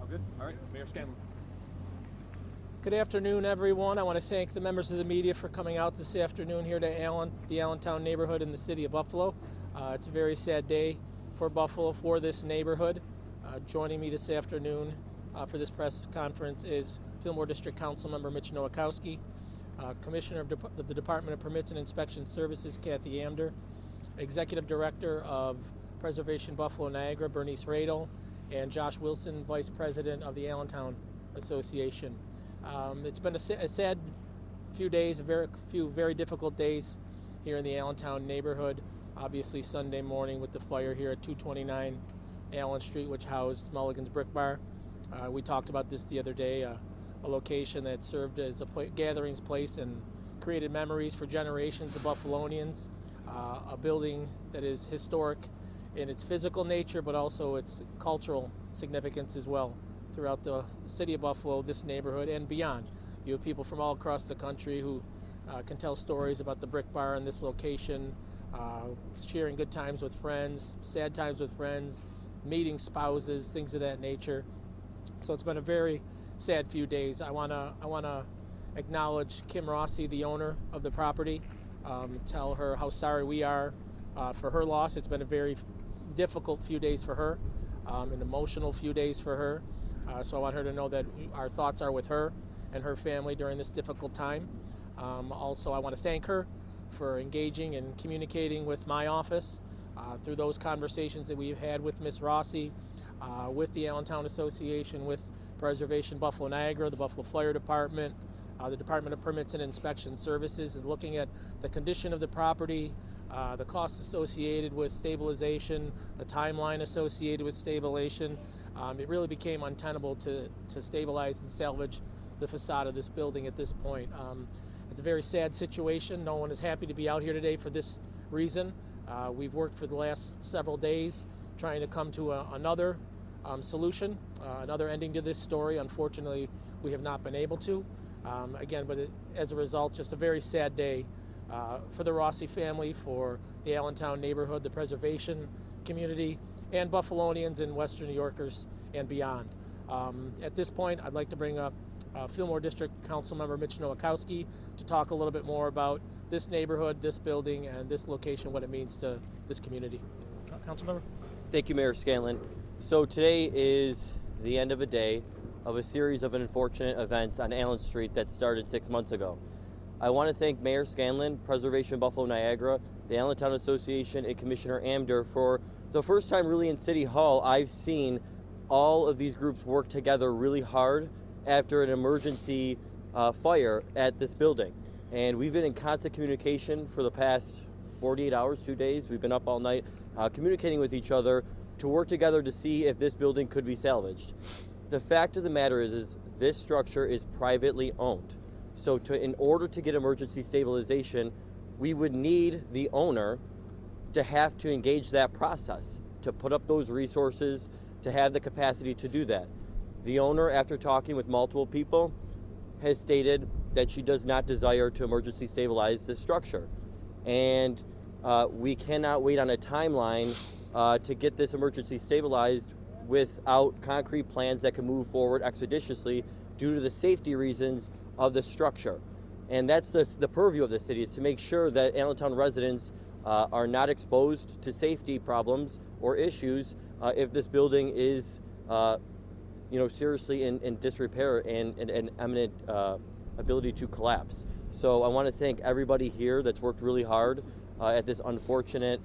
All good? All right, Mayor Scanlon. Good afternoon, everyone. I want to thank the members of the media for coming out this afternoon here to the Allentown neighborhood in the city of Buffalo. It's a very sad day for Buffalo, for this neighborhood. Joining me this afternoon for this press conference is Fillmore District Council Member Mitch Nowakowski, Commissioner of the Department of Permits and Inspection Services, Kathy Amder, Executive Director of Preservation Buffalo Niagara, Bernice Radel, and Josh Wilson, Vice President of the Allentown Association. It's been a sad few days, a few very difficult days here in the Allentown neighborhood. Obviously Sunday morning with the fire here at 229 Allen Street, which housed Mulligan's Brick Bar. We talked about this the other day, a location that served as a gatherings place and created memories for generations of Buffalonians, a building that is historic in its physical nature, but also its cultural significance as well throughout the city of Buffalo, this neighborhood, and beyond. You have people from all across the country who can tell stories about the Brick Bar and this location, sharing good times with friends, sad times with friends, meeting spouses, things of that nature. So it's been a very sad few days. I wanna acknowledge Kim Rossi, the owner of the property, tell her how sorry we are for her loss. It's been a very difficult few days for her, an emotional few days for her. So I want her to know that our thoughts are with her and her family during this difficult time. Also, I want to thank her for engaging and communicating with my office through those conversations that we've had with Ms. Rossi, with the Allentown Association, with Preservation Buffalo Niagara, the Buffalo Fire Department, the Department of Permits and Inspection Services, and looking at the condition of the property, the costs associated with stabilization, the timeline associated with stabilization. It really became untenable to stabilize and salvage the facade of this building at this point. It's a very sad situation. No one is happy to be out here today for this reason. We've worked for the last several days trying to come to another solution, another ending to this story. Unfortunately, we have not been able to. As a result, just a very sad day for the Rossi family, for the Allentown neighborhood, the preservation community, and Buffalonians and Western New Yorkers and beyond. At this point, I'd like to bring up Fillmore District Council Member Mitch Nowakowski to talk a little bit more about this neighborhood, this building, and this location, what it means to this community. Council Member? Thank you, Mayor Scanlon. So today is the end of a day of a series of unfortunate events on Allen Street that started 6 months ago. I want to thank Mayor Scanlon, Preservation Buffalo Niagara, the Allentown Association, and Commissioner Amder for the first time really in City Hall I've seen all of these groups work together really hard after an emergency fire at this building. And we've been in constant communication for the past 48 hours, 2 days. We've been up all night communicating with each other to work together to see if this building could be salvaged. The fact of the matter is this structure is privately owned. So in order to get emergency stabilization, we would need the owner to have to engage that process, to put up those resources, to have the capacity to do that. The owner, after talking with multiple people, has stated that she does not desire to emergency stabilize this structure. And we cannot wait on a timeline to get this emergency stabilized without concrete plans that can move forward expeditiously due to the safety reasons of the structure. And that's the purview of the city, is to make sure that Allentown residents are not exposed to safety problems or issues if this building is seriously in disrepair and an imminent ability to collapse. So I want to thank everybody here that's worked really hard at this unfortunate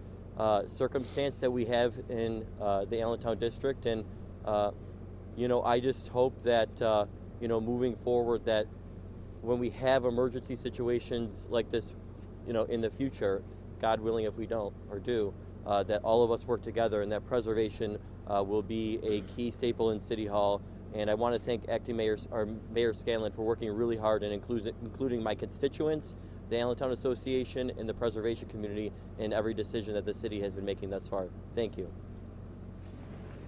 circumstance that we have in the Allentown district. And I just hope that moving forward, that when we have emergency situations like this in the future, God willing if we don't or do, that all of us work together and that preservation will be a key staple in City Hall. And I want to thank Acting Mayor Scanlon for working really hard and including my constituents, the Allentown Association, and the preservation community in every decision that the city has been making thus far. Thank you.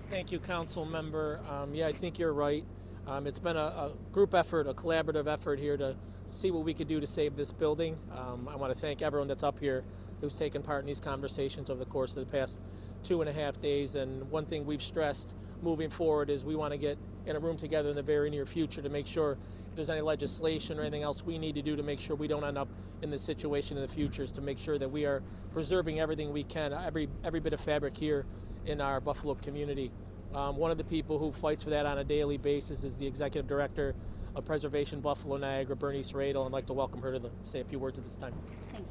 Thank you, Council Member. I think you're right. It's been a group effort, a collaborative effort here to see what we could do to save this building. I want to thank everyone that's up here who's taken part in these conversations over the course of the past 2.5 days. And one thing we've stressed moving forward is we want to get in a room together in the very near future to make sure if there's any legislation or anything else we need to do to make sure we don't end up in this situation in the future, is to make sure that we are preserving everything we can, every bit of fabric here in our Buffalo community. One of the people who fights for that on a daily basis is the Executive Director of Preservation Buffalo Niagara, Bernice Radel. I'd like to welcome her to say a few words at this time. Thank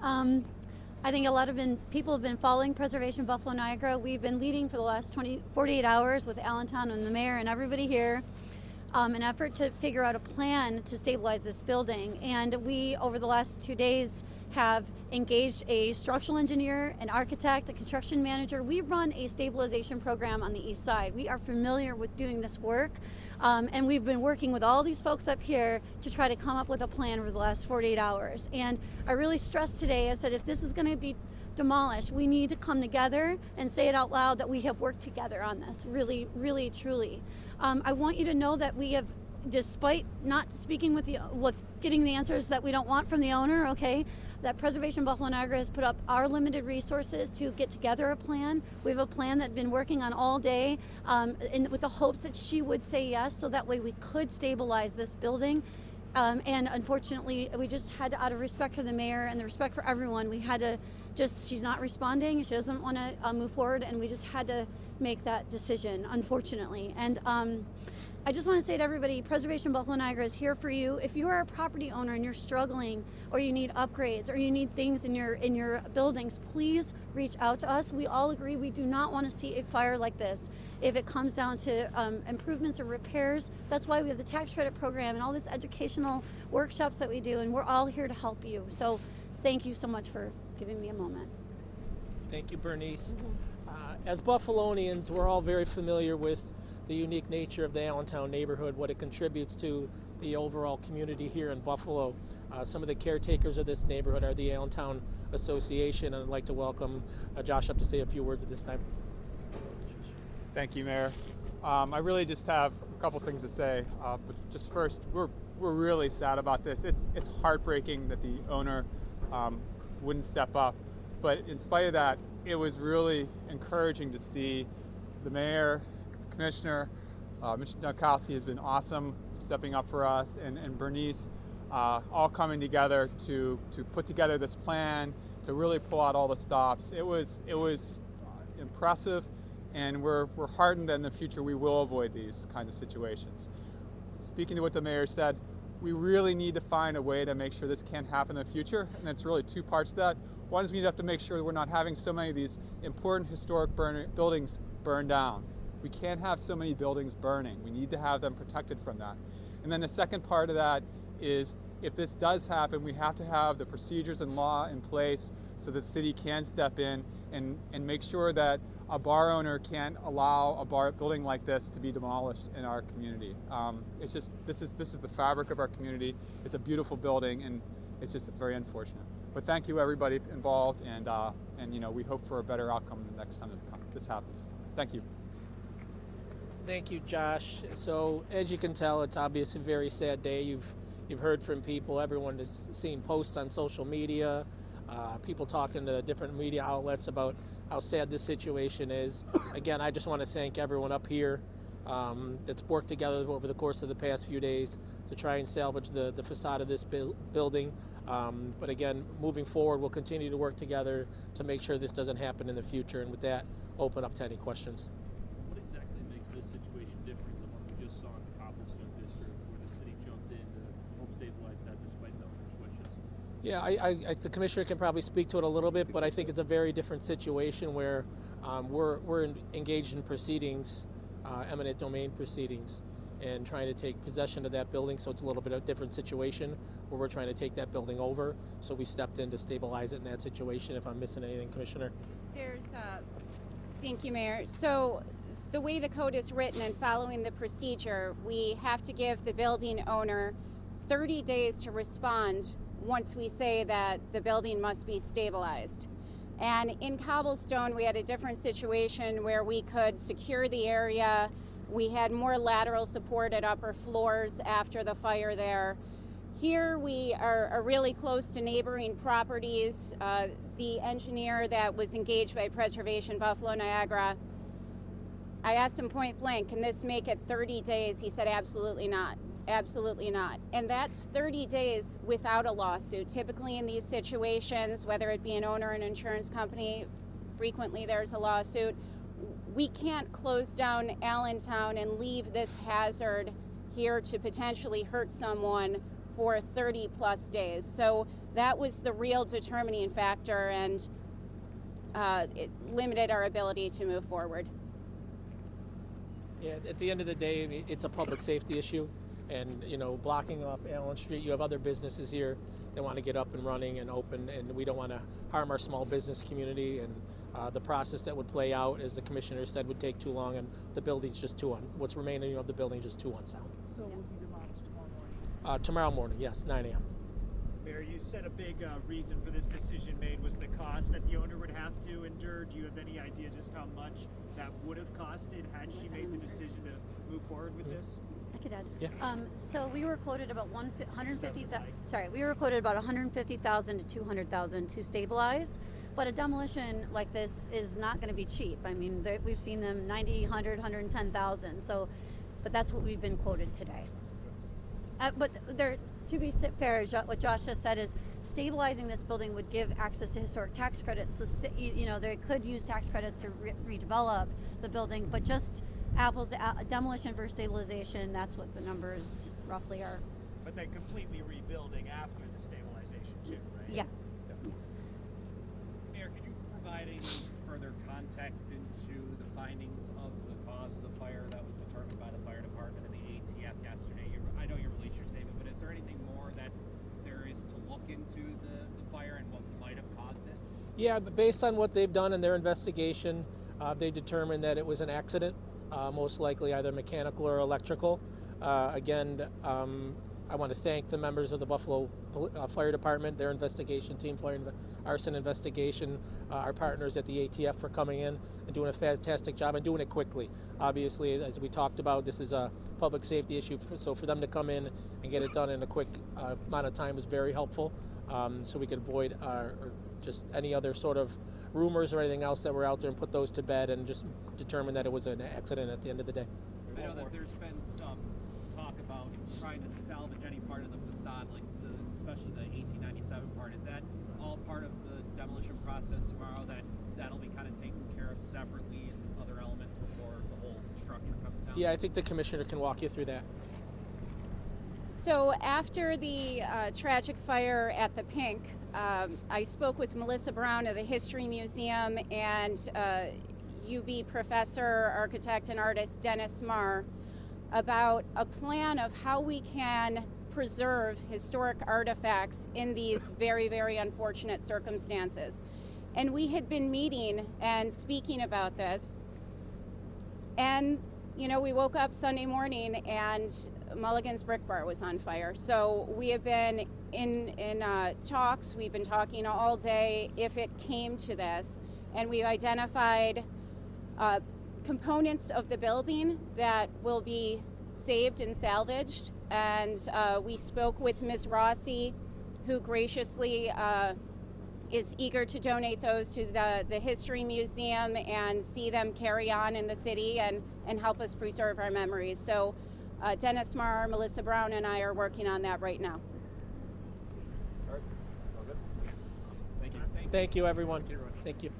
you. I think a lot of people have been following Preservation Buffalo Niagara. We've been leading for the last 48 hours with Allentown and the mayor and everybody here, an effort to figure out a plan to stabilize this building. And we, over the last 2 days, have engaged a structural engineer, an architect, a construction manager. We run a stabilization program on the east side. We are familiar with doing this work, and we've been working with all these folks up here to try to come up with a plan over the last 48 hours. And I really stressed today, I said, if this is going to be demolished, we need to come together and say it out loud that we have worked together on this, really, really, truly. I want you to know that we have, despite not speaking with getting the answers that we don't want from the owner, okay, that Preservation Buffalo Niagara has put up our limited resources to get together a plan. We have a plan that we've been working on all day with the hopes that she would say yes, so that way we could stabilize this building. And unfortunately, we just had to, out of respect for the mayor and the respect for everyone, we had to she's not responding, she doesn't want to move forward, and we just had to make that decision, unfortunately. And I just want to say to everybody, Preservation Buffalo Niagara is here for you. If you are a property owner and you're struggling, or you need upgrades, or you need things in your buildings, please reach out to us. We all agree we do not want to see a fire like this. If it comes down to improvements or repairs, that's why we have the tax credit program and all this educational workshops that we do, and we're all here to help you. So thank you so much for giving me a moment. Thank you, Bernice. As Buffalonians, we're all very familiar with the unique nature of the Allentown neighborhood, what it contributes to the overall community here in Buffalo. Some of the caretakers of this neighborhood are the Allentown Association, and I'd like to welcome Josh up to say a few words at this time. Thank you, Mayor. I really just have a couple things to say. But just first, we're really sad about this. It's heartbreaking that the owner wouldn't step up. But in spite of that, it was really encouraging to see the mayor, commissioner, Mr. Dunkowski has been awesome stepping up for us, and Bernice all coming together to put together this plan, to really pull out all the stops. It was impressive, and we're heartened that in the future we will avoid these kinds of situations. Speaking to what the mayor said, we really need to find a way to make sure this can't happen in the future, and it's really two parts to that. One is we have to make sure that we're not having so many of these important historic buildings burned down. We can't have so many buildings burning. We need to have them protected from that. And then the second part of that is, if this does happen, we have to have the procedures and law in place so that the city can step in and make sure that a bar owner can't allow a building like this to be demolished in our community. It's just, this is the fabric of our community. It's a beautiful building, and it's just very unfortunate. But thank you, everybody involved, and we hope for a better outcome the next time this happens. Thank you. Thank you, Josh. So as you can tell, it's obviously a very sad day. You've heard from people. Everyone has seen posts on social media, people talking to different media outlets about how sad this situation is. Again, I just want to thank everyone up here that's worked together over the course of the past few days to try and salvage the facade of this building. But again, moving forward, we'll continue to work together to make sure this doesn't happen in the future. And with that, open up to any questions. What exactly makes this situation different than what we just saw in the Cobblestone District, where the city jumped in to help stabilize that despite the owner's wishes? Yeah, the commissioner can probably speak to it a little bit, but I think it's a very different situation where we're engaged in proceedings, eminent domain proceedings, and trying to take possession of that building. So it's a little bit of a different situation where we're trying to take that building over. So we stepped in to stabilize it in that situation. If I'm missing anything, Commissioner. Thank you, Mayor. So the way the code is written and following the procedure, we have to give the building owner 30 days to respond once we say that the building must be stabilized. And in Cobblestone, we had a different situation where we could secure the area We had more lateral support at upper floors after the fire there. Here we are really close to neighboring properties. The engineer that was engaged by Preservation Buffalo Niagara, I asked him point blank, can this make it 30 days? He said, absolutely not. Absolutely not. And that's 30 days without a lawsuit. Typically in these situations, whether it be an owner or an insurance company, frequently there's a lawsuit. We can't close down Allentown and leave this hazard here to potentially hurt someone for 30 plus days. So that was the real determining factor, and it limited our ability to move forward. Yeah, at the end of the day, it's a public safety issue, and blocking off Allen Street, you have other businesses here that want to get up and running and open, and we don't want to harm our small business community. And the process that would play out, as the commissioner said, would take too long, and the building's just what's remaining of the building just too unsound. So it will be demolished tomorrow morning? Tomorrow morning, yes, 9 a.m. Mayor, you said a big reason for this decision made was the cost that the owner would have to endure. Do you have any idea just how much that would have costed had she made the decision to move forward with this? I could add. Yeah. So we were quoted about 150,000. Sorry, we were quoted about 150,000 to 200,000 to stabilize. But a demolition like this is not going to be cheap. I mean, we've seen them 90, 100, 110,000. So, but that's what we've been quoted today. But there, to be fair, what Josh just said is stabilizing this building would give access to historic tax credits. So, they could use tax credits to redevelop the building, but just apples to demolition versus stabilization, that's what the numbers roughly are. But then completely rebuilding after the stabilization too, right? Yeah. Mayor, could you provide any further context into the findings of the cause of the fire that was determined by the fire department and the ATF yesterday? I know you released your statement, but is there anything more that there is to look into the fire and what might have caused it? Yeah, but based on what they've done in their investigation, they determined that it was an accident, most likely either mechanical or electrical. Again, I want to thank the members of the Buffalo Fire Department, their investigation team, arson investigation, our partners at the ATF for coming in and doing a fantastic job and doing it quickly. Obviously, as we talked about, this is a public safety issue, so for them to come in and get it done in a quick amount of time was very helpful, so we could avoid just any other sort of rumors or anything else that were out there, and put those to bed and just determine that it was an accident at the end of the day. I know that there's been some talk about trying to salvage any part of the facade, like especially the 1897 part. Is that all part of the demolition process tomorrow, that'll be kind of taken care of separately and other elements before the whole structure comes down? Yeah, I think the commissioner can walk you through that. So after the tragic fire at the Pink, I spoke with Melissa Brown of the History Museum and UB professor, architect, and artist Dennis Marr about a plan of how we can preserve historic artifacts in these very, very unfortunate circumstances. And we had been meeting and speaking about this. And, we woke up Sunday morning and Mulligan's Brick Bar was on fire. So we have been in talks. We've been talking all day if it came to this. And we've identified components of the building that will be saved and salvaged. And we spoke with Ms. Rossi, who graciously is eager to donate those to the History Museum and see them carry on in the city and help us preserve our memories. So Dennis Marr, Melissa Brown, and I are working on that right now. All right. All good. Thank you. Thank you, everyone. Thank you.